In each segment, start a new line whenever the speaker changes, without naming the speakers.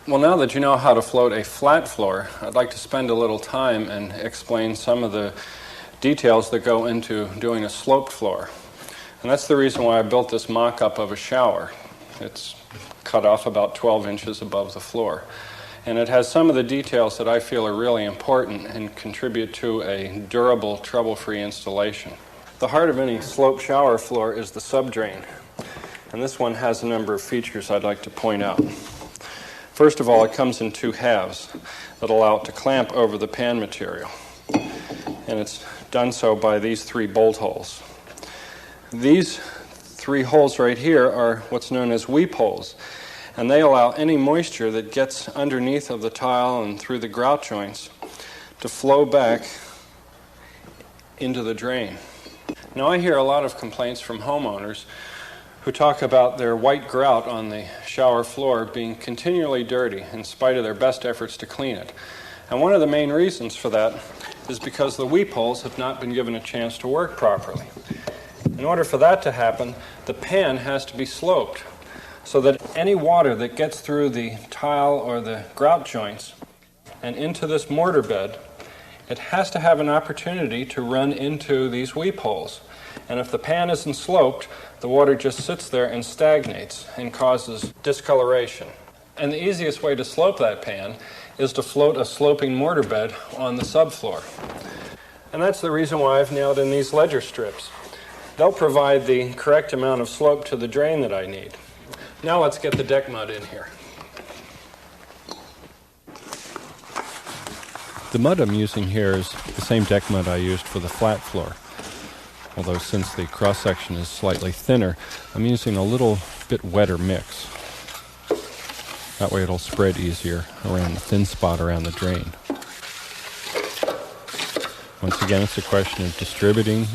Well, now that you know how to float a flat floor, I'd like to spend a little time and explain some of the details that go into doing a sloped floor. And that's the reason why I built this mock-up of a shower. It's cut off about 12 inches above the floor. And it has some of the details that I feel are really important and contribute to a durable, trouble-free installation. The heart of any sloped shower floor is the subdrain. And this one has a number of features I'd like to point out. First of all, it comes in two halves that allow it to clamp over the pan material. And it's done so by these three bolt holes. These three holes right here are what's known as weep holes. And they allow any moisture that gets underneath of the tile and through the grout joints to flow back into the drain. Now, I hear a lot of complaints from homeowners who talk about their white grout on the shower floor being continually dirty in spite of their best efforts to clean it. And one of the main reasons for that is because the weep holes have not been given a chance to work properly. In order for that to happen, the pan has to be sloped so that any water that gets through the tile or the grout joints and into this mortar bed, it has to have an opportunity to run into these weep holes. And if the pan isn't sloped, the water just sits there and stagnates and causes discoloration. And the easiest way to slope that pan is to float a sloping mortar bed on the subfloor. And that's the reason why I've nailed in these ledger strips. They'll provide the correct amount of slope to the drain that I need. Now let's get the deck mud in here.
The mud I'm using here is the same deck mud I used for the flat floor. Although since the cross-section is slightly thinner, I'm using a little bit wetter mix. That way it'll spread easier around the thin spot around the drain. Once again, it's a question of distributing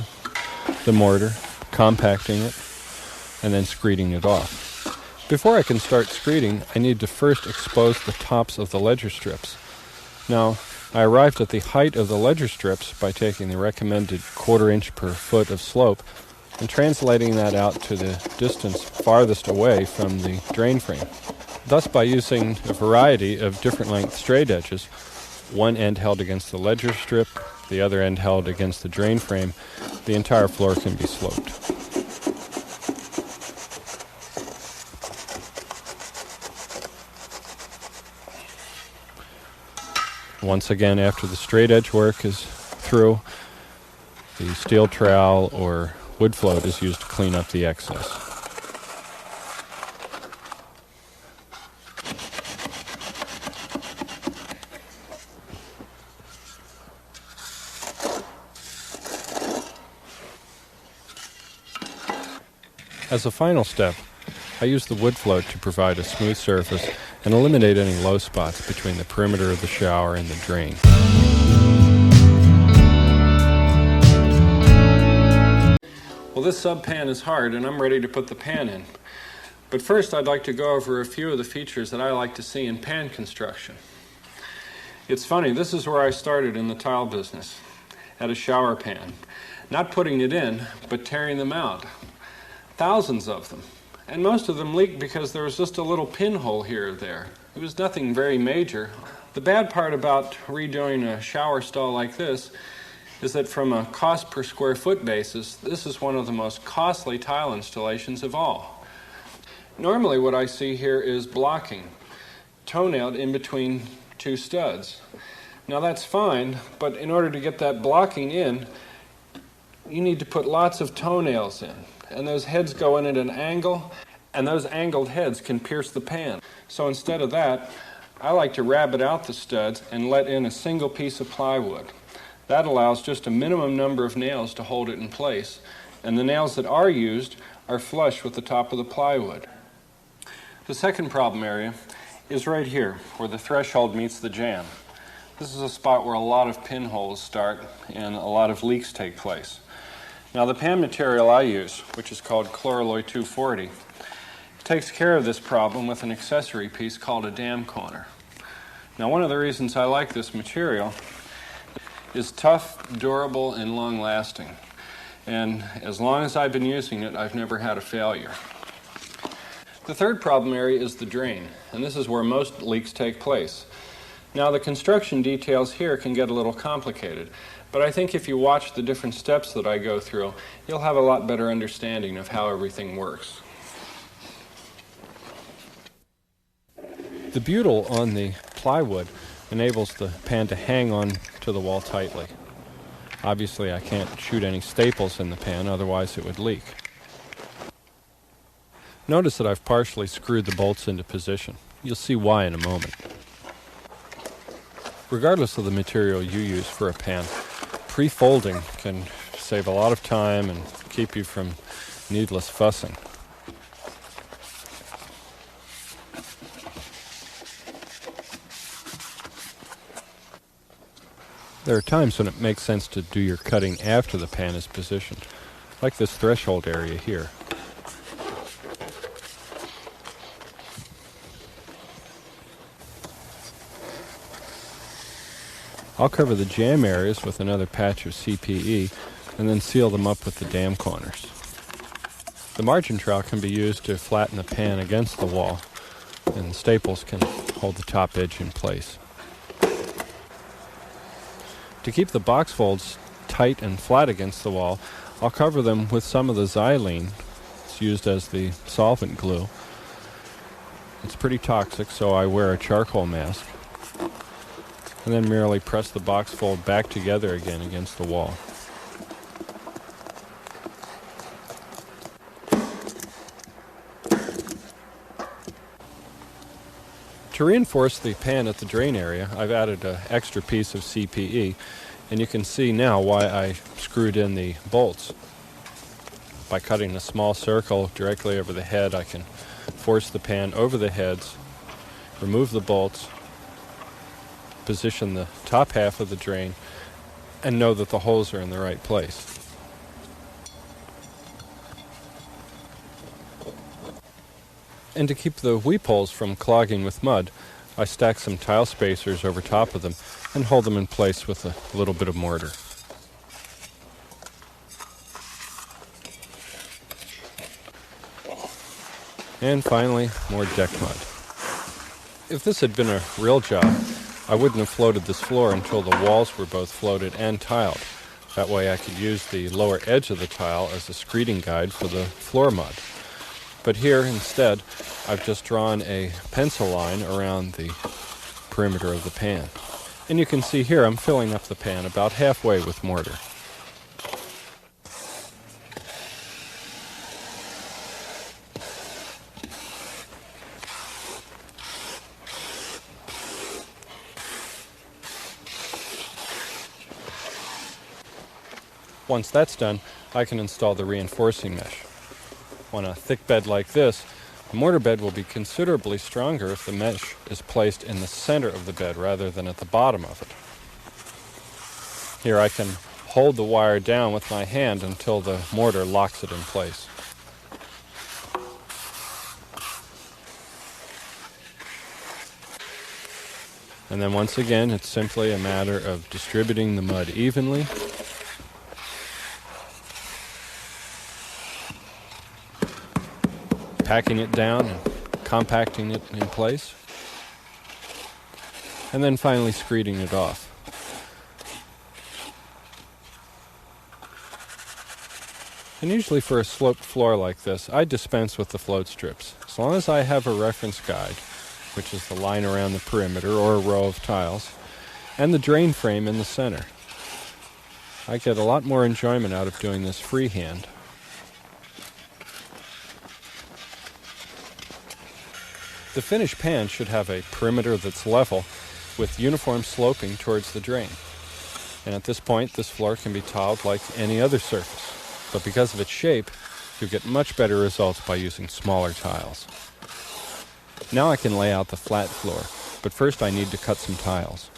the mortar, compacting it, and then screeding it off. Before I can start screeding, I need to first expose the tops of the ledger strips. Now, I arrived at the height of the ledger strips by taking the recommended 1/4 inch per foot of slope and translating that out to the distance farthest away from the drain frame. Thus, by using a variety of different length straight edges, one end held against the ledger strip, the other end held against the drain frame, the entire floor can be sloped. Once again, after the straight edge work is through, the steel trowel or wood float is used to clean up the excess. As a final step, I use the wood float to provide a smooth surface and eliminate any low spots between the perimeter of the shower and the drain.
Well, this sub pan is hard and I'm ready to put the pan in. But first I'd like to go over a few of the features that I like to see in pan construction. It's funny, this is where I started in the tile business, at a shower pan. Not putting it in, but tearing them out. Thousands of them. And most of them leaked because there was just a little pinhole here or there. It was nothing very major. The bad part about redoing a shower stall like this is that from a cost per square foot basis, this is one of the most costly tile installations of all. Normally what I see here is blocking, toe-nailed in between two studs. Now that's fine, but in order to get that blocking in, you need to put lots of toenails in. And those heads go in at an angle, and those angled heads can pierce the pan. So instead of that, I like to rabbet out the studs and let in a single piece of plywood. That allows just a minimum number of nails to hold it in place, and the nails that are used are flush with the top of the plywood. The second problem area is right here, where the threshold meets the jamb. This is a spot where a lot of pinholes start and a lot of leaks take place. Now the pan material I use, which is called Chloralloy 240, takes care of this problem with an accessory piece called a dam corner. Now one of the reasons I like this material is tough, durable, and long-lasting. And as long as I've been using it, I've never had a failure. The third problem area is the drain, and this is where most leaks take place. Now, the construction details here can get a little complicated, but I think if you watch the different steps that I go through, you'll have a lot better understanding of how everything works.
The butyl on the plywood enables the pan to hang on to the wall tightly. Obviously, I can't shoot any staples in the pan, otherwise it would leak. Notice that I've partially screwed the bolts into position. You'll see why in a moment. Regardless of the material you use for a pan, pre-folding can save a lot of time and keep you from needless fussing. There are times when it makes sense to do your cutting after the pan is positioned, like this threshold area here. I'll cover the jamb areas with another patch of CPE and then seal them up with the dam corners. The margin trowel can be used to flatten the pan against the wall, and the staples can hold the top edge in place. To keep the box folds tight and flat against the wall, I'll cover them with some of the xylene. It's used as the solvent glue. It's pretty toxic, so I wear a charcoal mask, and then merely press the box fold back together again against the wall. To reinforce the pan at the drain area, I've added an extra piece of CPE, and you can see now why I screwed in the bolts. By cutting a small circle directly over the head, I can force the pan over the heads, remove the bolts, position the top half of the drain, and know that the holes are in the right place. And to keep the weep holes from clogging with mud, I stack some tile spacers over top of them and hold them in place with a little bit of mortar. And finally, more deck mud. If this had been a real job, I wouldn't have floated this floor until the walls were both floated and tiled. That way I could use the lower edge of the tile as a screeding guide for the floor mud. But here, instead, I've just drawn a pencil line around the perimeter of the pan. And you can see here I'm filling up the pan about halfway with mortar. Once that's done, I can install the reinforcing mesh. On a thick bed like this, the mortar bed will be considerably stronger if the mesh is placed in the center of the bed rather than at the bottom of it. Here I can hold the wire down with my hand until the mortar locks it in place. And then once again, it's simply a matter of distributing the mud evenly, packing it down and compacting it in place, and then finally screeding it off. And usually for a sloped floor like this, I dispense with the float strips. As long as I have a reference guide, which is the line around the perimeter or a row of tiles, and the drain frame in the center. I get a lot more enjoyment out of doing this freehand. The finished pan should have a perimeter that's level with uniform sloping towards the drain. And at this point, this floor can be tiled like any other surface. But because of its shape, you get much better results by using smaller tiles. Now I can lay out the flat floor, but first I need to cut some tiles.